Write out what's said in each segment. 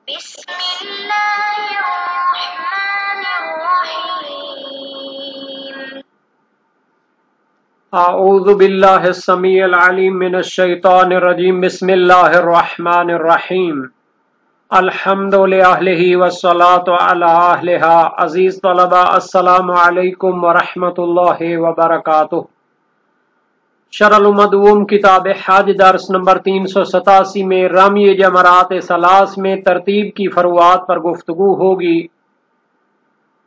بسم الله الرحمن الرحيم اعوذ باللہ السمیع العلیم من الشیطان الرجیم بسم اللہ الرحمن الرحیم الحمد للہ والصلاة علی اہلہا۔ عزیز طلبہ السلام علیکم ورحمۃ اللہ وبرکاتہ۔ شرح المدوم کتاب حج درس نمبر 387 میں رمی جمرات ثلاث میں ترتیب کی فروعات پر گفتگو ہوگی۔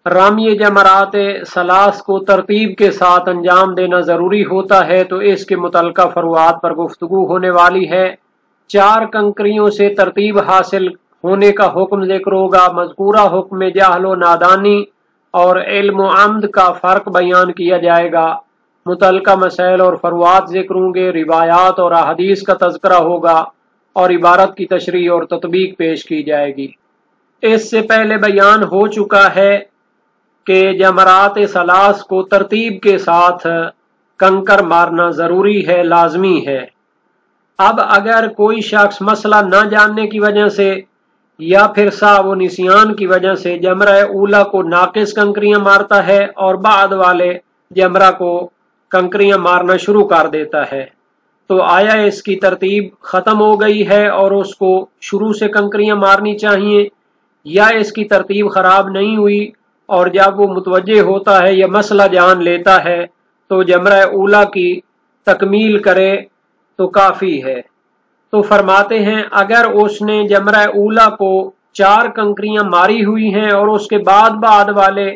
رمی جمرات ثلاث کو ترتیب کے ساتھ انجام دینا ضروری ہوتا ہے، تو اس کے متعلقہ فروعات پر گفتگو ہونے والی ہے۔ 4 کنکریوں سے ترتیب حاصل ہونے کا حکم ذکر ہوگا۔ مذکورہ حکم میں جہل و نادانی اور علم و عمد کا فرق بیان کیا جائے گا۔ متعلقہ مسائل اور فروعات ذکر ہوں گے، روایات اور احادیث کا تذکرہ ہوگا اور عبارت کی تشریح اور تطبیق پیش کی جائے گی۔ اس سے پہلے بیان ہو چکا ہے کہ جمرات ثلاث کو ترتیب کے ساتھ کنکر مارنا ضروری ہے، لازمی ہے۔ اب اگر کوئی شخص مسئلہ نہ جاننے کی وجہ سے یا پھر سہو و نسیان کی وجہ سے جمرہ اولا کو ناقص کنکریاں مارتا ہے اور بعد والے جمرہ کو کنکریاں مارنا شروع کر دیتا ہے، تو آیا اس کی ترتیب ختم ہو گئی ہے اور اس کو شروع سے کنکریاں مارنی چاہیے، یا اس کی ترتیب خراب نہیں ہوئی اور جب وہ متوجہ ہوتا ہے یا مسئلہ جان لیتا ہے تو جمرہ اولا کی تکمیل کرے تو کافی ہے؟ تو فرماتے ہیں اگر اس نے جمرہ اولا کو 4 کنکریاں ماری ہوئی ہیں اور اس کے بعد والے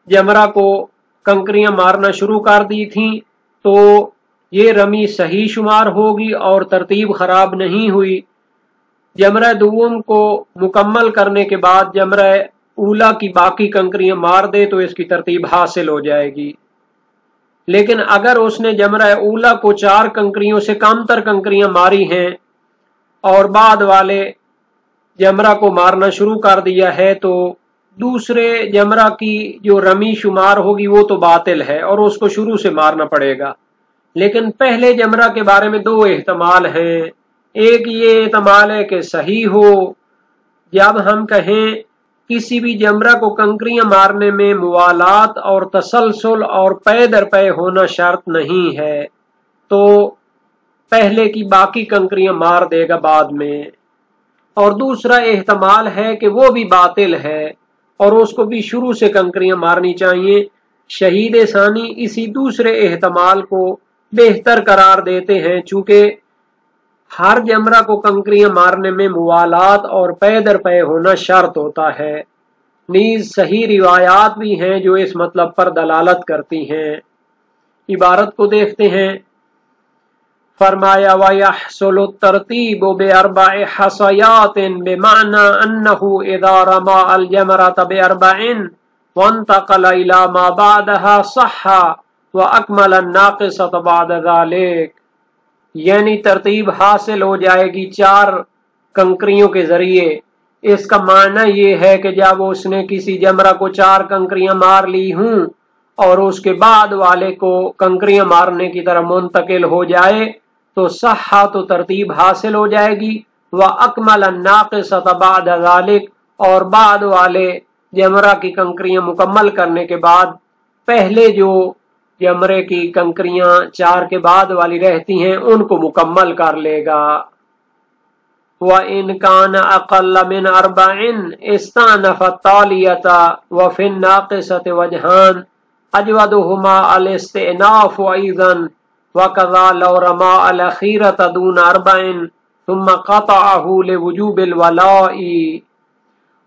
جمرہ کو کنکریاں مارنا شروع کر دی تھیں، تو یہ رمی صحیح شمار ہوگی اور ترتیب خراب نہیں ہوئی۔ جمرہ دوم کو مکمل کرنے کے بعد جمرہ اولا کی باقی کنکریاں مار دے تو اس کی ترتیب حاصل ہو جائے گی۔ لیکن اگر اس نے جمرہ اولا کو 4 کنکریوں سے کم تر کنکریاں ماری ہیں اور بعد والے جمرہ کو مارنا شروع کر دیا ہے، تو دوسرے جمرہ کی جو رمی شمار ہوگی وہ تو باطل ہے اور اس کو شروع سے مارنا پڑے گا۔ لیکن پہلے جمرہ کے بارے میں 2 احتمال ہیں۔ ایک یہ احتمال ہے کہ صحیح ہو، جب ہم کہیں کسی بھی جمرہ کو کنکریاں مارنے میں موالات اور تسلسل اور پے در پے ہونا شرط نہیں ہے، تو پہلے کی باقی کنکریاں مار دے گا بعد میں۔ اور دوسرا احتمال ہے کہ وہ بھی باطل ہے اور اس کو بھی شروع سے کنکریاں مارنی چاہیے۔ شہید ثانی اسی دوسرے احتمال کو بہتر قرار دیتے ہیں، چونکہ ہر جمرہ کو کنکریاں مارنے میں موالات اور پے در پے ہونا شرط ہوتا ہے۔ نیز صحیح روایات بھی ہیں جو اس مطلب پر دلالت کرتی ہیں۔ عبارت کو دیکھتے ہیں۔ فرمایا وَيَحْصُلُ التَّرْتِيبُ بِأَرْبَعِ حَصَيَاتٍ بِمَعْنَى أَنَّهُ إِذَا رَمَى الْجَمْرَةَ بِأَرْبَعٍ وَانْتَقَلَ إِلَى مَا بَعْدَهَا صَحَّ وَأَكْمَلَ النَّاقِصَةَ بَعْدَ ذَلِكَ، یعنی ترتیب حاصل ہو جائے گی 4 کنکریوں کے ذریعے۔ اس کا معنی یہ ہے کہ جب اس نے کسی جمرہ کو 4 کنکریاں مار لی ہوں اور اس کے بعد والے کو کنکریاں مارنے کی طرف منتقل ہو جائے تو صحّا، تو ترتیب حاصل ہو جائے گی، وَأَكْمَلَ النَّاقِصَةَ بَعْدَ ذَلِكَ، اور بعد والے جمرہ کی کنکریاں مکمل کرنے کے بعد پہلے جو جمرے کی کنکریاں 4 کے بعد والی رہتی ہیں ان کو مکمل کر لے گا۔ وَإِنْ كَانَ أَقَلَّ مِنْ 4 اسْتَأْنَفَ التَّالِيَةَ وَفِي النَّاقِصَةِ وَجْهَانِ أَجْوَدُهُمَا الِاسْتِئْنَافُ أَيْضًا وَكَذَا لَوْ رَمَى الْأَخِيرَةَ دُونَ 4 ثُمَّ قَطَعَهُ لِوُجُوبِ الْوَلَاءِ،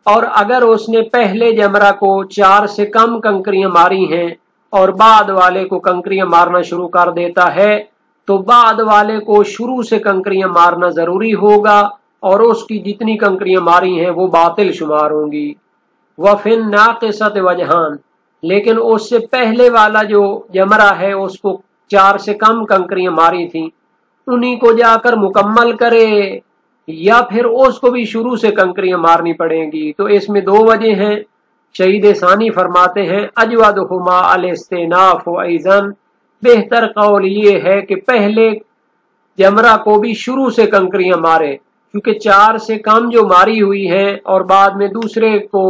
اور اگر اس نے پہلے جمرہ کو 4 سے کم کنکریاں ماری ہیں اور بعد والے کو کنکریاں مارنا شروع کر دیتا ہے، تو بعد والے کو شروع سے کنکریاں مارنا ضروری ہوگا اور اس کی جتنی کنکریاں ماری ہیں وہ باطل شمار ہوں گی۔ وَفِي النَّاقِصَةِ وَجْهَانِ، لیکن اس سے پہلے والا جو جمرہ ہے اس کو 4 سے کم کنکریاں ماری تھیں، انہی کو جا کر مکمل کرے یا پھر اس کو بھی شروع سے کنکریاں مارنی پڑیں گی۔ تو اس میں 2 وجہ ہیں۔ شہید ثانی فرماتے ہیں اجودہما الاستئناف ایضا، بہتر قول یہ ہے کہ پہلے جمرہ کو بھی شروع سے کنکریاں مارے کیونکہ 4 سے کم جو ماری ہوئی ہیں اور بعد میں دوسرے کو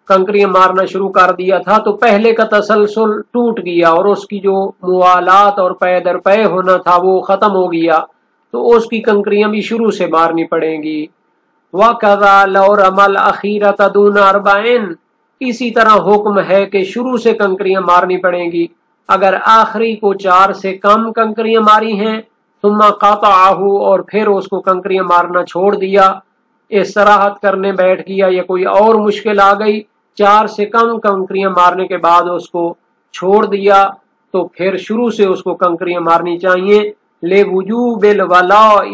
کنکریاں مارنا شروع کر دیا تھا تو پہلے کا تسلسل ٹوٹ گیا اور اس کی جو موالات اور پے در پے ہونا تھا وہ ختم ہو گیا، تو اس کی کنکریاں بھی شروع سے مارنی پڑیں گی۔ وَكَذَا لَوْ رَمَى الْأَخِيرَةَ دُونَ أَرْبَعٍ، اسی طرح حکم ہے کہ شروع سے کنکریاں مارنی پڑیں گی اگر آخری کو 4 سے کم کنکریاں ماری ہیں، ثم قطعہ، اور پھر اس کو کنکریاں مارنا چھوڑ دیا، استراحت کرنے بیٹھ گیا یا کوئی اور مشکل آ گئی، 4 سے کم کنکریاں مارنے کے بعد اس کو چھوڑ دیا، تو پھر شروع سے اس کو کنکریاں مارنی چاہیے۔ لِوُجُوبِ الْوَلَاءِ،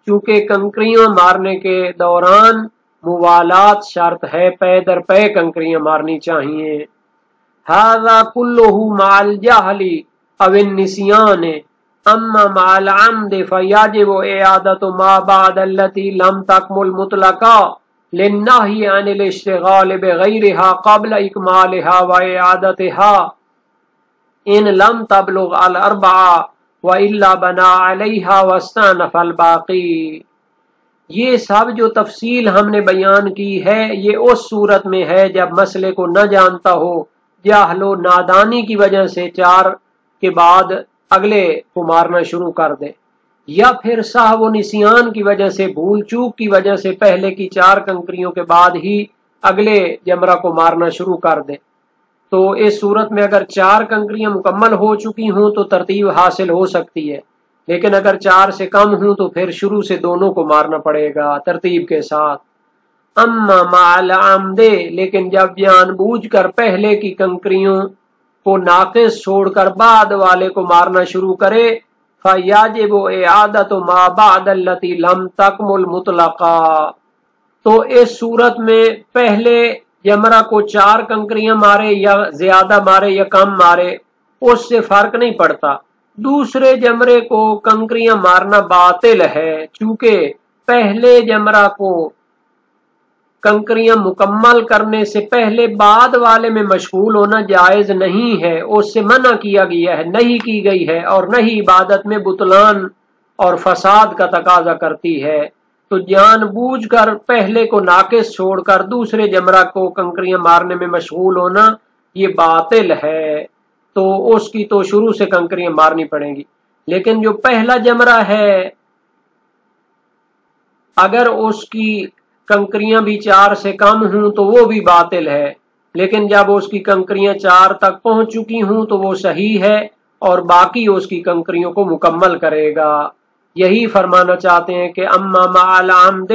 چونکہ کنکریاں مارنے کے دوران موالات شرط ہے، پے در پے کنکریاں مارنی چاہیے۔ هذا كله مع الجهل او النسيان، اما مع العمد فيجب اعادة ما بعد التي لم تكمل مطلقا للنهي عن الاشتغال بغيرها قبل اكمالها واعادتها ان لم تبلغ الاربعة والا بنى عليها واستأنف الباقي۔ یہ سب جو تفصیل ہم نے بیان کی ہے یہ اس صورت میں ہے جب مسئلے کو نہ جانتا ہو، جہل و نادانی کی وجہ سے 4 کے بعد اگلے کو مارنا شروع کر دے، یا پھر سہو و نسیان کی وجہ سے، بھول چوک کی وجہ سے پہلے کی 4 کنکریوں کے بعد ہی اگلے جمرہ کو مارنا شروع کر دے۔ تو اس صورت میں اگر 4 کنکریاں مکمل ہو چکی ہوں تو ترتیب حاصل ہو سکتی ہے، لیکن اگر 4 سے کم ہوں تو پھر شروع سے دونوں کو مارنا پڑے گا ترتیب کے ساتھ۔ اما مع العمد، لیکن جب جان بوجھ کر پہلے کی کنکریوں کو ناقص چھوڑ کر بعد والے کو مارنا شروع کرے، فَيَجِبُ إِعَادَةُ مَا بَعْدَ الَّتِي لَمْ تَكْمُلْ مُطْلَقًا، تو اس صورت میں پہلے جمرہ کو 4 کنکریاں مارے یا زیادہ مارے یا کم مارے اس سے فرق نہیں پڑتا، دوسرے جمرے کو کنکریاں مارنا باطل ہے، چونکہ پہلے جمرہ کو کنکریاں مکمل کرنے سے پہلے بعد والے میں مشغول ہونا جائز نہیں ہے، اس سے منع کیا گیا ہے، نہیں کی گئی ہے، اور نہیں عبادت میں بطلان اور فساد کا تقاضا کرتی ہے۔ تو جان بوجھ کر پہلے کو ناقص چھوڑ کر دوسرے جمرہ کو کنکریاں مارنے میں مشغول ہونا یہ باطل ہے، تو اس کی تو شروع سے کنکریاں مارنی پڑیں گی۔ لیکن جو پہلا جمرہ ہے اگر اس کی کنکریاں بھی 4 سے کم ہوں تو وہ بھی باطل ہے، لیکن جب اس کی کنکریاں 4 تک پہنچ چکی ہوں تو وہ صحیح ہے اور باقی اس کی کنکریوں کو مکمل کرے گا۔ یہی فرمانا چاہتے ہیں کہ اما مع العمد،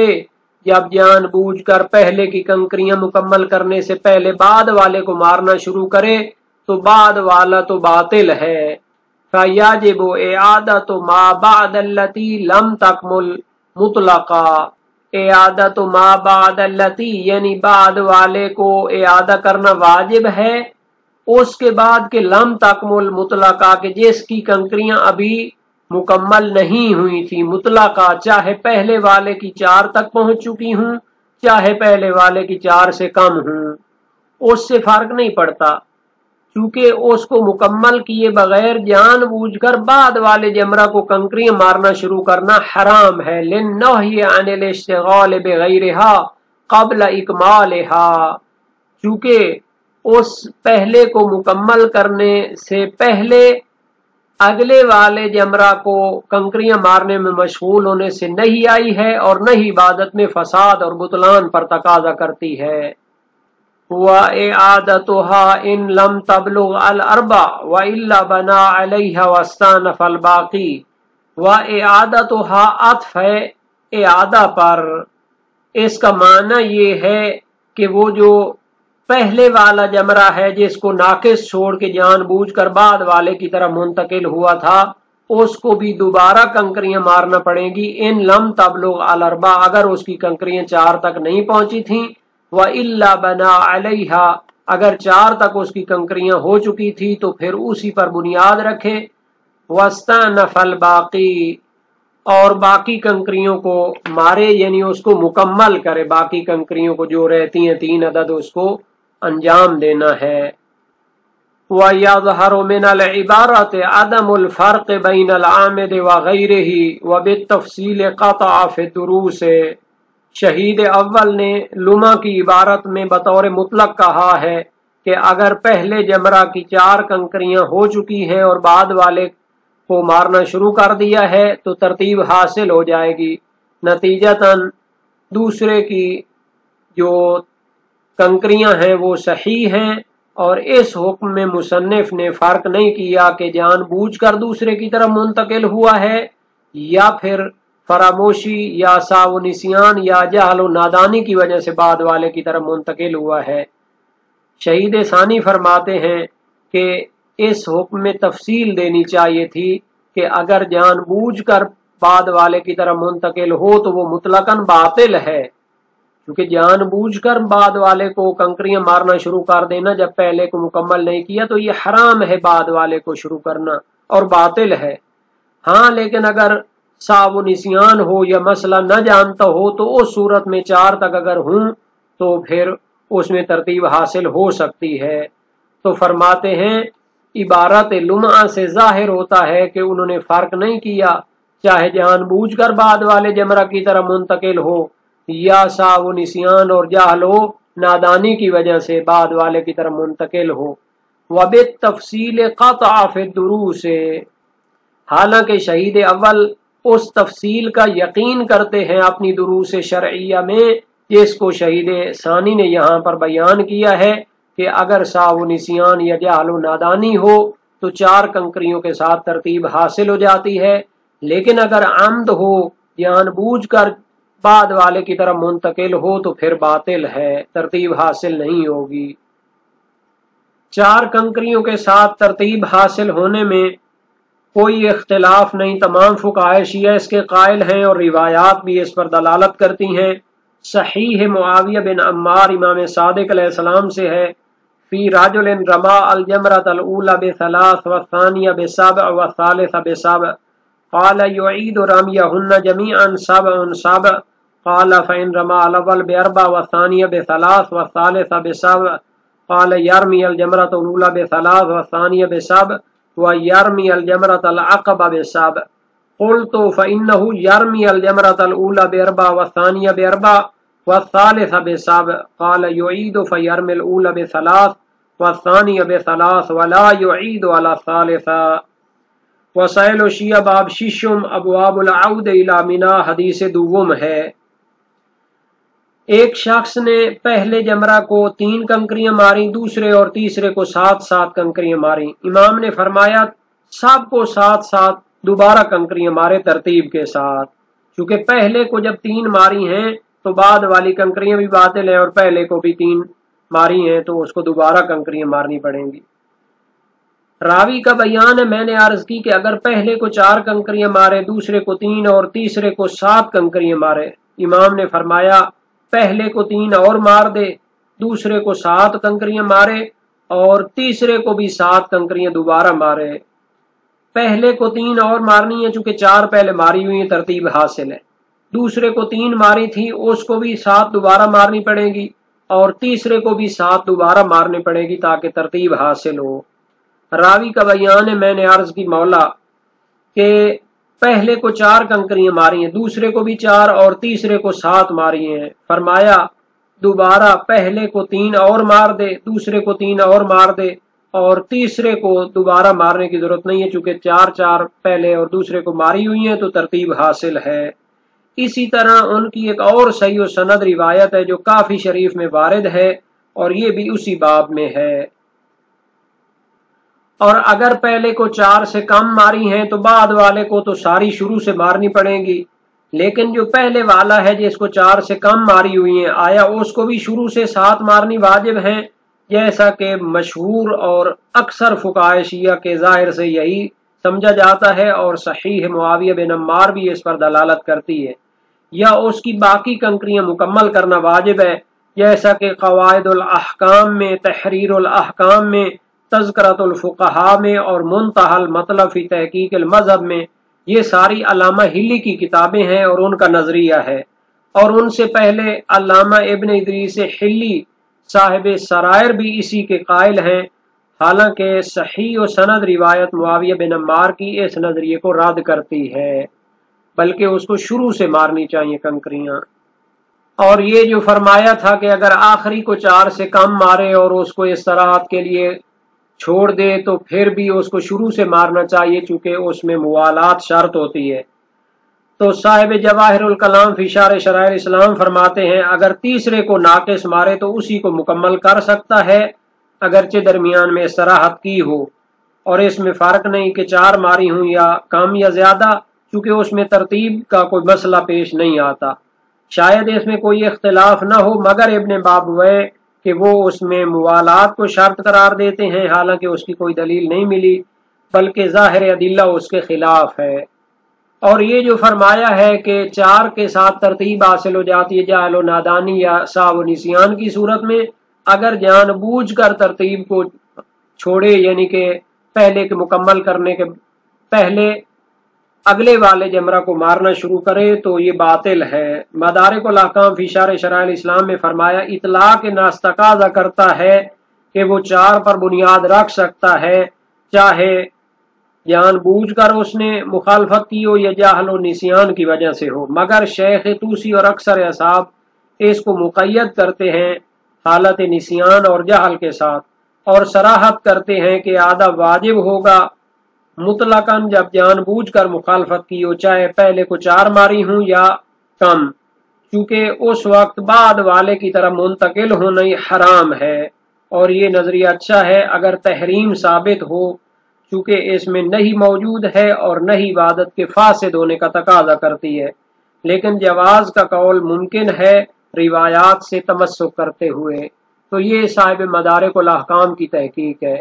جب جان بوجھ کر پہلے کی کنکریاں مکمل کرنے سے پہلے بعد والے کو مارنا شروع کرے تو بعد والا تو باطل ہے۔ فَيَجِبُ إِعَادَةُ مَا بَعْدَ الَّتِي لَمْ تَكْمُلْ مُطْلَقًا، اعادت ما بعد التی یعنی بعد والے کو اعادہ کرنا واجب ہے اس کے بعد کہ لم تکمل مطلقہ، کہ جس کی کنکریاں ابھی مکمل نہیں ہوئی تھی، مطلقہ چاہے پہلے والے کی 4 تک پہنچ چکی ہوں چاہے پہلے والے کی 4 سے کم ہوں، اس سے فرق نہیں پڑتا، چونکہ اس کو مکمل کیے بغیر جان بوجھ کر بعد والے جمرہ کو کنکریاں مارنا شروع کرنا حرام ہے۔ لِلنَّهْيِ عَنِ الْإِشْتِغَالِ بِغَيْرِهَا قَبْلَ إِكْمَالِهَا، چونکہ اس پہلے کو مکمل کرنے سے پہلے اگلے والے جمرہ کو کنکریاں مارنے میں مشغول ہونے سے نہیں آئی ہے اور نہ ہی عبادت میں فساد اور بطلان پر تقاضا کرتی ہے۔ وَإِعَادَتُهَا إِن لَمْ تَبْلُغْ الْأَرْبَعَ وَإِلَّا بَنَى عَلَيْهَا وَاسْتَأْنَفَ الْبَاقِي۔ وَإِعَادَتُهَا عطف ہے اعادہ پر، اس کا معنی یہ ہے کہ وہ جو پہلے والا جمرہ ہے جس کو ناقص چھوڑ کے جان بوجھ کر بعد والے کی طرف منتقل ہوا تھا اس کو بھی دوبارہ کنکریاں مارنا پڑیں گی۔ ان لم تبلغ الاربع، اگر اس کی کنکریاں 4 تک نہیں پہنچی تھیں، وَإِلَّا بَنَى عَلَيْهَا، اگر 4 تک اس کی کنکریاں ہو چکی تھی تو پھر اسی پر بنیاد رکھے۔ وَاسْتَأْنَفَ الْبَاقِي، اور باقی کنکریوں کو مارے یعنی اس کو مکمل کرے، باقی کنکریوں کو جو رہتی ہیں 3 عدد اس کو انجام دینا ہے۔ وَيَظْهَرُ مِنَ الْعِبَارَةِ عَدَمُ الْفَرْقِ بَيْنَ الْعَامِدِ وَغَيْرِهِ وَبِالتَّفْصِيلِ قَطَعَ فِي الدُّرُوسِ۔ شہید اول نے لمع کی عبارت میں بطور مطلق کہا ہے کہ اگر پہلے جمرہ کی 4 کنکریاں ہو چکی ہیں اور بعد والے کو مارنا شروع کر دیا ہے تو ترتیب حاصل ہو جائے گی، نتیجتاً دوسرے کی جو کنکریاں ہیں وہ صحیح ہیں، اور اس حکم میں مصنف نے فرق نہیں کیا کہ جان بوجھ کر دوسرے کی طرف منتقل ہوا ہے یا پھر فراموشی یا سہو و نسیان یا جہل و نادانی کی وجہ سے بعد والے کی طرف منتقل ہوا ہے۔ شہید ثانی فرماتے ہیں کہ اس حکم میں تفصیل دینی چاہیے تھی کہ اگر جان بوجھ کر بعد والے کی طرف منتقل ہو تو وہ مطلقاً باطل ہے، کیونکہ جان بوجھ کر بعد والے کو کنکریاں مارنا شروع کر دینا جب پہلے کو مکمل نہیں کیا تو یہ حرام ہے بعد والے کو شروع کرنا اور باطل ہے۔ ہاں لیکن اگر سہو و نسیان ہو یا مسئلہ نہ جانتا ہو تو اس صورت میں 4 تک اگر ہوں تو پھر اس میں ترتیب حاصل ہو سکتی ہے۔ تو فرماتے ہیں عبارت لمعہ سے ظاہر ہوتا ہے کہ انہوں نے فرق نہیں کیا، چاہے جان بوجھ کر بعد والے جمرہ کی طرف منتقل ہو یا سہو و نسیان اور جہل و نادانی کی وجہ سے بعد والے کی طرف منتقل ہو۔ وَبِالتَّفْصِيلِ قَطَعَ فِي الدُّرُوسِ، حالانکہ شہید اول اس تفصیل کا یقین کرتے ہیں اپنی دروس شرعیہ میں جس کو شہید ثانی نے یہاں پر بیان کیا ہے کہ اگر سہو و نسیان یا جہل و نادانی ہو تو 4 کنکریوں کے ساتھ ترتیب حاصل ہو جاتی ہے، لیکن اگر عمد ہو جان بوجھ کر بعد والے کی طرف منتقل ہو تو پھر باطل ہے، ترتیب حاصل نہیں ہوگی۔ 4 کنکریوں کے ساتھ ترتیب حاصل ہونے میں کوئی اختلاف نہیں، تمام فقہائے شیعہ اس کے قائل ہیں اور روایات بھی اس پر دلالت کرتی ہیں۔ صحیح معاویہ بن عمار امام صادق علیہ السلام سے ہے، فی رجل رما الجمرۃ الاولی بثلاث والثانیہ بسبع والثالثہ بسبع قال يعيد رميهن جميعا 7 7 قال فإن رمى الأول ب4 والثانية ب3 والثالثة ب7 قال يرمي الجمرة الأولى ب3 والثانية ب7 ويرمي الجمرة العقبة ب7 قلت فإنه يرمي الجمرة الأولى ب4 والثانية ب4 والثالثة ب7 قال يعيد فيرمي الأولى ب3 والثانية ب3 ولا يعيد على الثالثة۔ وسائل و شیعہ باب ششم ابواب العود الی منی حدیث دوم ہے۔ ایک شخص نے پہلے جمرہ کو 3 کنکریاں ماری، دوسرے اور تیسرے کو 7 کنکریاں ماری۔ امام نے فرمایا سب کو 7 دوبارہ کنکریاں مارے ترتیب کے ساتھ، چونکہ پہلے کو جب 3 ماری ہیں تو بعد والی کنکریاں بھی باطل ہیں اور پہلے کو بھی 3 ماری ہیں تو اس کو دوبارہ کنکریاں مارنی پڑیں گی۔ راوی کا بیان ہے میں نے عرض کی کہ اگر پہلے کو 4 کنکریاں مارے، دوسرے کو 3 اور تیسرے کو 7 کنکریاں مارے، امام نے فرمایا پہلے کو 3 اور مار دے، دوسرے کو 7 کنکریاں مارے اور تیسرے کو بھی 7 کنکریاں دوبارہ مارے۔ پہلے کو 3 اور مارنی ہے چونکہ 4 پہلے ماری ہوئی ہیں، ترتیب حاصل ہے۔ دوسرے کو 3 ماری تھی، اس کو بھی 7 دوبارہ مارنی پڑے گی اور تیسرے کو بھی 7 دوبارہ مارنی پڑے گی تاکہ ترتیب حاصل ہو۔ راوی کا بیان ہے میں نے عرض کی مولا کہ پہلے کو 4 کنکریاں ماری ہیں، دوسرے کو بھی 4 اور تیسرے کو 7 ماری ہیں۔ فرمایا دوبارہ پہلے کو 3 اور مار دے، دوسرے کو 3 اور مار دے اور تیسرے کو دوبارہ مارنے کی ضرورت نہیں ہے چونکہ 4 پہلے اور دوسرے کو ماری ہوئی ہیں تو ترتیب حاصل ہے۔ اسی طرح ان کی ایک اور صحیح و سند روایت ہے جو کافی شریف میں وارد ہے اور یہ بھی اسی باب میں ہے۔ اور اگر پہلے کو 4 سے کم ماری ہیں تو بعد والے کو تو ساری شروع سے مارنی پڑیں گی، لیکن جو پہلے والا ہے جس کو 4 سے کم ماری ہوئی ہیں آیا اس کو بھی شروع سے 7 مارنی واجب ہیں، جیسا کہ مشہور اور اکثر فقہائے شیعہ کے ظاہر سے یہی سمجھا جاتا ہے اور صحیح معاویہ بن عمار بھی اس پر دلالت کرتی ہے، یا اس کی باقی کنکریاں مکمل کرنا واجب ہے، جیسا کہ قواعد الاحکام میں، تحریر الاحکام میں، تذکرۃ الفقہاء میں اور منتہی المطلب فی تحقیق المذہب میں، یہ ساری علامہ ہلی کی کتابیں ہیں اور ان کا نظریہ ہے، اور ان سے پہلے علامہ ابن ادریس ہلی صاحب سرائر بھی اسی کے قائل ہیں۔ حالانکہ صحیح و سند روایت معاویہ بن عمار کی اس نظریے کو رد کرتی ہے، بلکہ اس کو شروع سے مارنی چاہیے کنکریاں۔ اور یہ جو فرمایا تھا کہ اگر آخری کو 4 سے کم مارے اور اس کو استراحت کے لیے چھوڑ دے تو پھر بھی اس کو شروع سے مارنا چاہیے، چونکہ اس میں موالات شرط ہوتی ہے۔ تو صاحب جواہر الکلام فی شرح شرائع الاسلام فرماتے ہیں اگر تیسرے کو ناقص مارے تو اسی کو مکمل کر سکتا ہے، اگرچہ درمیان میں استراحت کی ہو، اور اس میں فرق نہیں کہ 4 ماری ہوں یا کم یا زیادہ، چونکہ اس میں ترتیب کا کوئی مسئلہ پیش نہیں آتا۔ شاید اس میں کوئی اختلاف نہ ہو، مگر ابن بابویہ کہ وہ اس میں موالات کو شرط قرار دیتے ہیں، حالانکہ اس کی کوئی دلیل نہیں ملی، بلکہ ظاہر ادلہ اس کے خلاف ہے۔ اور یہ جو فرمایا ہے کہ 4 کے ساتھ ترتیب حاصل ہو جاتی ہے جہل و نادانی یا سہو و نسیان کی صورت میں، اگر جان بوجھ کر ترتیب کو چھوڑے، یعنی کہ پہلے کے مکمل کرنے کے پہلے اگلے والے جمرہ کو مارنا شروع کرے تو یہ باطل ہے۔ مدارک الاحکام فی شرح شرائع الاسلام میں فرمایا اطلاق ناس تقاضا کرتا ہے کہ وہ 4 پر بنیاد رکھ سکتا ہے، چاہے جان بوجھ کر اس نے مخالفت کی ہو یا جہل و نسیان کی وجہ سے ہو، مگر شیخ طوسی اور اکثر اصحاب اس کو مقید کرتے ہیں حالت نسیان اور جہل کے ساتھ، اور صراحت کرتے ہیں کہ آدھا واجب ہوگا مطلقاً جب جان بوجھ کر مخالفت کی ہو، چاہے پہلے کو 4 ماری ہوں یا کم، چونکہ اس وقت بعد والے کی طرح منتقل ہونا ہی حرام ہے۔ اور یہ نظریہ اچھا ہے اگر تحریم ثابت ہو، چونکہ اس میں نہیں موجود ہے اور نہیں عبادت کے فاسد ہونے کا تقاضا کرتی ہے، لیکن جواز کا قول ممکن ہے روایات سے تمسک کرتے ہوئے۔ تو یہ صاحب مدارک الاحکام کی تحقیق ہے۔